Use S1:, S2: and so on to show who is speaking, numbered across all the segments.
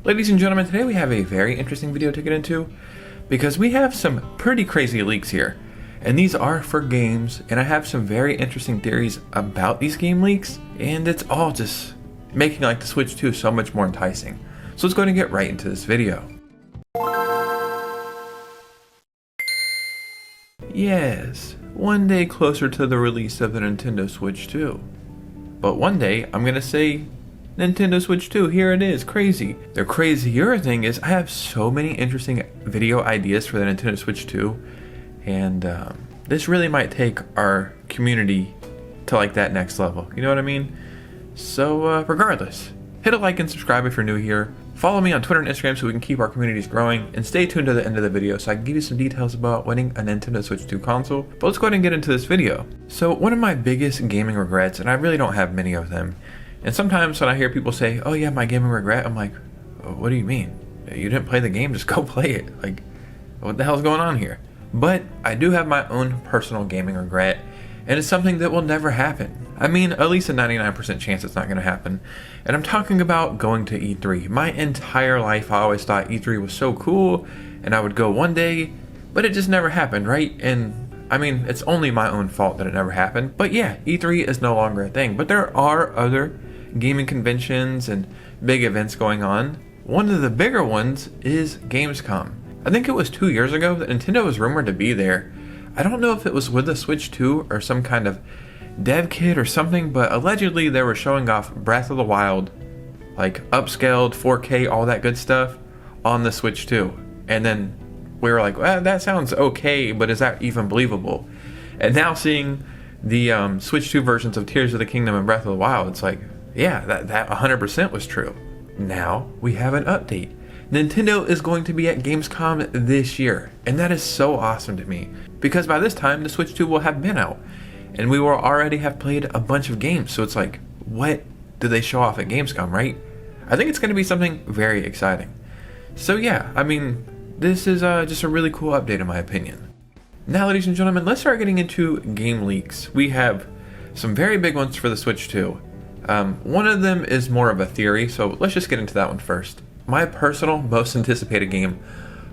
S1: Ladies and gentlemen, today we have a very interesting video to get into because we have some pretty crazy leaks here. And these are for games, and I have some very interesting theories about these game leaks, and it's all just making like the Switch 2 so much more enticing. So let's go ahead and get right into this video. Yes, one day closer to the release of the Nintendo Switch 2. But one day, I'm gonna say, Nintendo Switch 2, here it is, crazy. The crazier thing is I have so many interesting video ideas for the Nintendo Switch 2, and this really might take our community to like that next level, you know what I mean? So regardless, hit a like and subscribe if you're new here. Follow me on Twitter and Instagram so we can keep our communities growing, and stay tuned to the end of the video so I can give you some details about winning a Nintendo Switch 2 console. But let's go ahead and get into this video. So one of my biggest gaming regrets, and I really don't have many of them, and sometimes when I hear people say, oh yeah, my gaming regret, I'm like, what do you mean? You didn't play the game, just go play it. Like, what the hell's going on here? But I do have my own personal gaming regret, and it's something that will never happen. I mean, at least a 99% chance it's not going to happen. And I'm talking about going to E3. My entire life I always thought E3 was so cool, and I would go one day, but it just never happened, right? And I mean, it's only my own fault that it never happened. But yeah, E3 is no longer a thing. But there are other gaming conventions and big events going on. One of the bigger ones is Gamescom. I think it was 2 years ago that Nintendo was rumored to be there. I don't know if it was with the Switch 2 or some kind of dev kit or something, but allegedly they were showing off Breath of the Wild, like upscaled 4K, all that good stuff on the Switch 2. And then we were like, well, that sounds okay, but is that even believable? And now seeing the Switch 2 versions of Tears of the Kingdom and Breath of the Wild, it's like, yeah, that 100% was true. Now we have an update. Nintendo is going to be at Gamescom this year, and that is so awesome to me, because by this time the Switch 2 will have been out, and we will already have played a bunch of games, so it's like, what do they show off at Gamescom, right? I think it's going to be something very exciting. So yeah, I mean, this is just a really cool update in my opinion. Now, ladies and gentlemen, let's start getting into game leaks. We have some very big ones for the Switch 2. One of them is more of a theory, so let's just get into that one first. My personal most anticipated game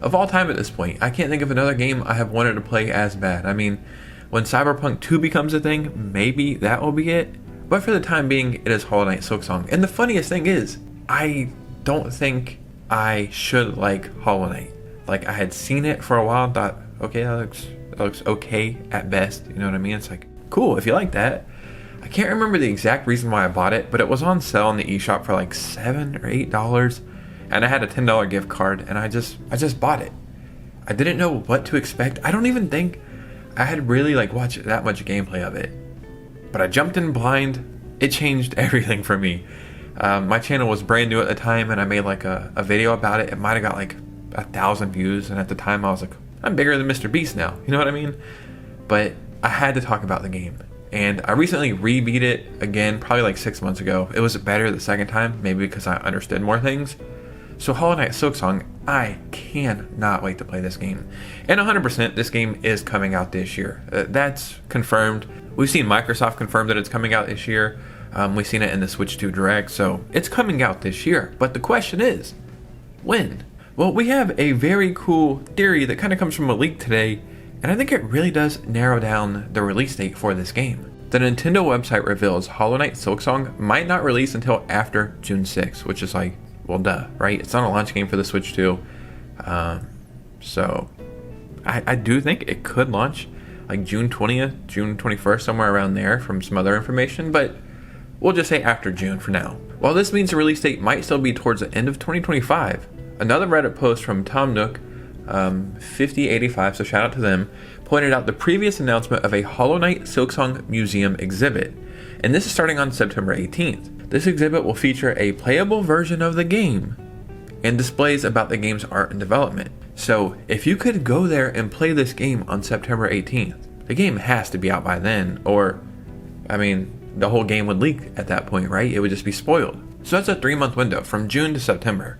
S1: of all time at this point. I can't think of another game I have wanted to play as bad. I mean, when Cyberpunk 2 becomes a thing, maybe that will be it. But for the time being, it is Hollow Knight Silksong. And the funniest thing is, I don't think I should like Hollow Knight. Like, I had seen it for a while and thought, okay, that looks okay at best. You know what I mean? It's like, cool, if you like that. I can't remember the exact reason why I bought it, but it was on sale in the eShop for like $7 or $8. And I had a $10 gift card, and I just bought it. I didn't know what to expect. I don't even think I had really like watched that much gameplay of it. But I jumped in blind. It changed everything for me. My channel was brand new at the time, and I made like a video about it. It might have got like 1,000 views, and at the time I was like, I'm bigger than Mr. Beast now. You know what I mean? But I had to talk about the game. And I recently re-beat it again, probably like 6 months ago. It was better the second time, maybe because I understood more things. So Hollow Knight Silksong, I cannot wait to play this game. And 100% this game is coming out this year. That's confirmed. We've seen Microsoft confirm that it's coming out this year. We've seen it in the Switch 2 Direct, so it's coming out this year. But the question is, when? Well, we have a very cool theory that kind of comes from a leak today, and I think it really does narrow down the release date for this game. The Nintendo website reveals Hollow Knight Silksong might not release until after June 6th, which is like, well, duh, right? It's not a launch game for the Switch 2. So I do think it could launch like June 20th, June 21st, somewhere around there from some other information, but we'll just say after June for now. While this means the release date might still be towards the end of 2025, another Reddit post from Tom Nook, 5085, so shout out to them, pointed out the previous announcement of a Hollow Knight Silksong Museum exhibit, and this is starting on September 18th. This exhibit will feature a playable version of the game and displays about the game's art and development. So if you could go there and play this game on September 18th, the game has to be out by then, or, I mean, the whole game would leak at that point, right? It would just be spoiled. So that's a 3-month window from June to September,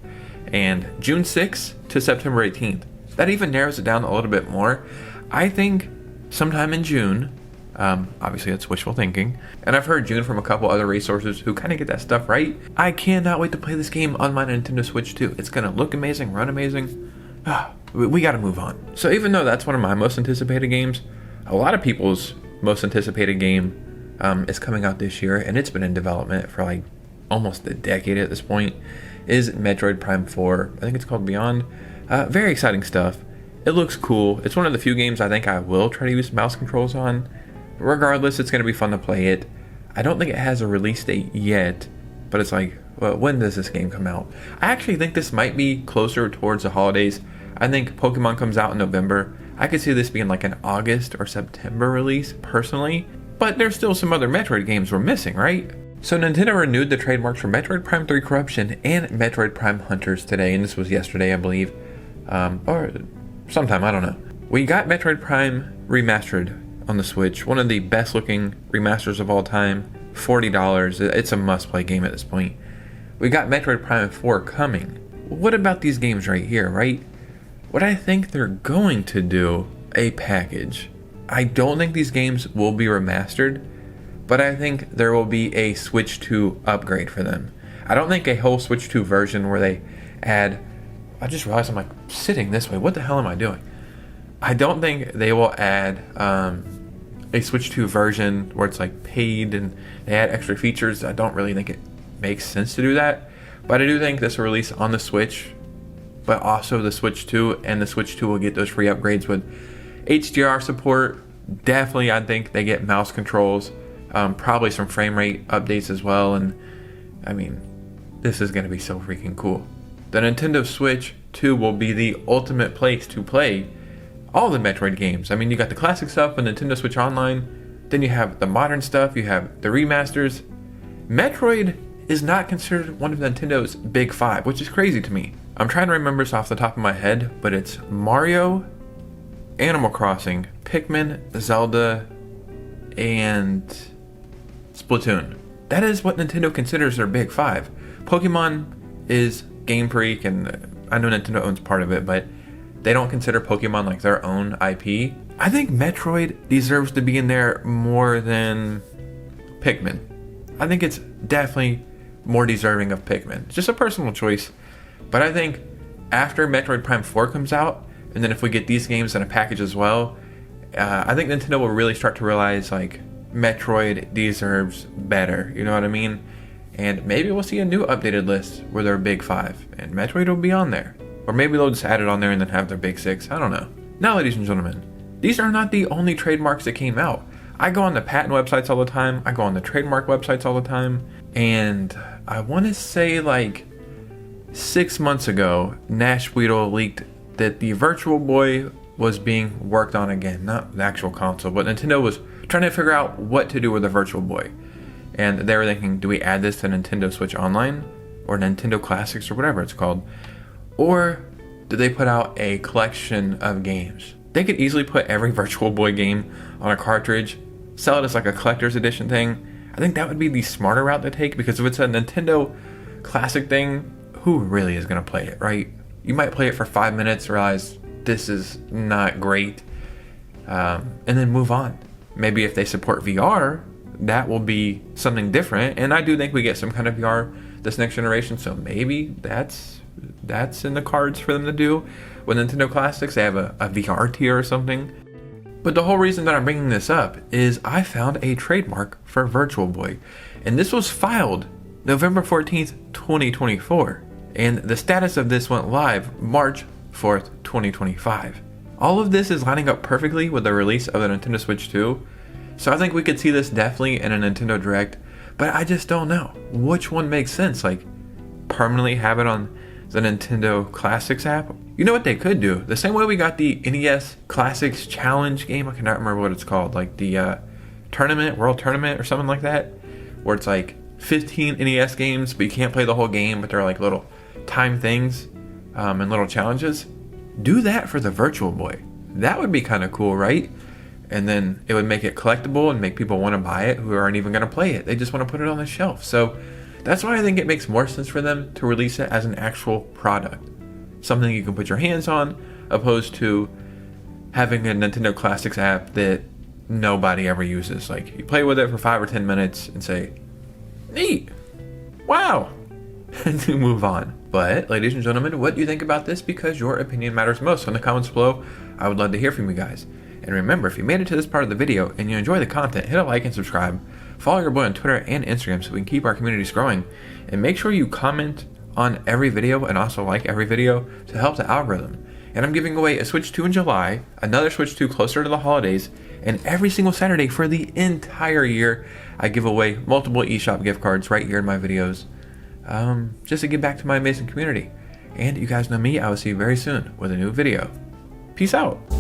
S1: and June 6th to September 18th. That even narrows it down a little bit more. I think sometime in June, Obviously, that's wishful thinking. And I've heard June from a couple other resources who kind of get that stuff right. I cannot wait to play this game on my Nintendo Switch 2. It's going to look amazing, run amazing. We got to move on. So even though that's one of my most anticipated games, a lot of people's most anticipated game is coming out this year, and it's been in development for like almost a decade at this point, is Metroid Prime 4. I think it's called Beyond. Very exciting stuff. It looks cool. It's one of the few games I think I will try to use mouse controls on. Regardless, it's going to be fun to play it. I don't think it has a release date yet, but it's like, well, when does this game come out? I actually think this might be closer towards the holidays. I think Pokemon comes out in November. I could see this being like an August or September release, personally. But there's still some other Metroid games we're missing, right? So Nintendo renewed the trademarks for Metroid Prime 3 Corruption and Metroid Prime Hunters today, and this was yesterday, I believe. Or sometime, I don't know. We got Metroid Prime Remastered on the Switch, one of the best looking remasters of all time, $40. It's a must play game at this point. We got Metroid Prime 4 coming. What about these games right here, right? What I think they're going to do, a package. I don't think these games will be remastered, but I think there will be a Switch 2 upgrade for them. I don't think a whole Switch 2 version where they add... I just realized I'm like sitting this way. What the hell am I doing? I don't think they will add a Switch 2 version where it's like paid and they add extra features. I don't really think it makes sense to do that. But I do think this will release on the Switch, but also the Switch 2, and the Switch 2 will get those free upgrades with HDR support. Definitely, I think they get mouse controls, probably some frame rate updates as well. And I mean, this is going to be so freaking cool. The Nintendo Switch 2 will be the ultimate place to play all the Metroid games. I mean, you got the classic stuff on Nintendo Switch Online, then you have the modern stuff, you have the remasters. Metroid is not considered one of Nintendo's big five, which is crazy to me. I'm trying to remember this off the top of my head, but it's Mario, Animal Crossing, Pikmin, Zelda, and Splatoon. That is what Nintendo considers their big five. Pokemon is Game Freak, and I know Nintendo owns part of it, but they don't consider Pokemon like their own IP. I think Metroid deserves to be in there more than Pikmin. I think it's definitely more deserving of Pikmin. It's just a personal choice. But I think after Metroid Prime 4 comes out, and then if we get these games in a package as well, I think Nintendo will really start to realize like Metroid deserves better. You know what I mean? And maybe we'll see a new updated list where they're big five, and Metroid will be on there. Or maybe they'll just add it on there and then have their big six. I don't know. Now, ladies and gentlemen, these are not the only trademarks that came out. I go on the patent websites all the time. I go on the trademark websites all the time. And I want to say like 6 months ago, Nash Weedle leaked that the Virtual Boy was being worked on again. Not the actual console, but Nintendo was trying to figure out what to do with the Virtual Boy. And they were thinking, do we add this to Nintendo Switch Online? Or Nintendo Classics or whatever it's called? Or do they put out a collection of games? They could easily put every Virtual Boy game on a cartridge, sell it as like a collector's edition thing. I think that would be the smarter route to take, because if it's a Nintendo Classic thing, who really is going to play it, right? You might play it for 5 minutes, realize this is not great, and then move on. Maybe if they support VR, that will be something different. And I do think we get some kind of VR this next generation, so maybe that's in the cards for them to do. With Nintendo Classics, they have a VR tier or something. But the whole reason that I'm bringing this up is I found a trademark for Virtual Boy, and this was filed November 14th, 2024. And the status of this went live March 4th, 2025. All of this is lining up perfectly with the release of the Nintendo Switch 2. So I think we could see this definitely in a Nintendo Direct, but I just don't know which one makes sense. Like, permanently have it on the Nintendo Classics app? You know what they could do? The same way we got the NES Classics Challenge game, I cannot remember what it's called, like the tournament, World Tournament or something like that, where it's like 15 NES games, but you can't play the whole game, but they're like little time things and little challenges. Do that for the Virtual Boy. That would be kind of cool, right? And then it would make it collectible and make people want to buy it who aren't even going to play it. They just want to put it on the shelf. So that's why I think it makes more sense for them to release it as an actual product. Something you can put your hands on, opposed to having a Nintendo Classics app that nobody ever uses. Like, you play with it for 5 or 10 minutes and say, neat, wow, and you move on. But, ladies and gentlemen, what do you think about this? Because your opinion matters most. In the comments below, I would love to hear from you guys. And remember, if you made it to this part of the video and you enjoy the content, hit a like and subscribe. Follow your boy on Twitter and Instagram so we can keep our communities growing. And make sure you comment on every video and also like every video to help the algorithm. And I'm giving away a Switch 2 in July, another Switch 2 closer to the holidays, and every single Saturday for the entire year, I give away multiple eShop gift cards right here in my videos, just to give back to my amazing community. And you guys know me, I will see you very soon with a new video. Peace out.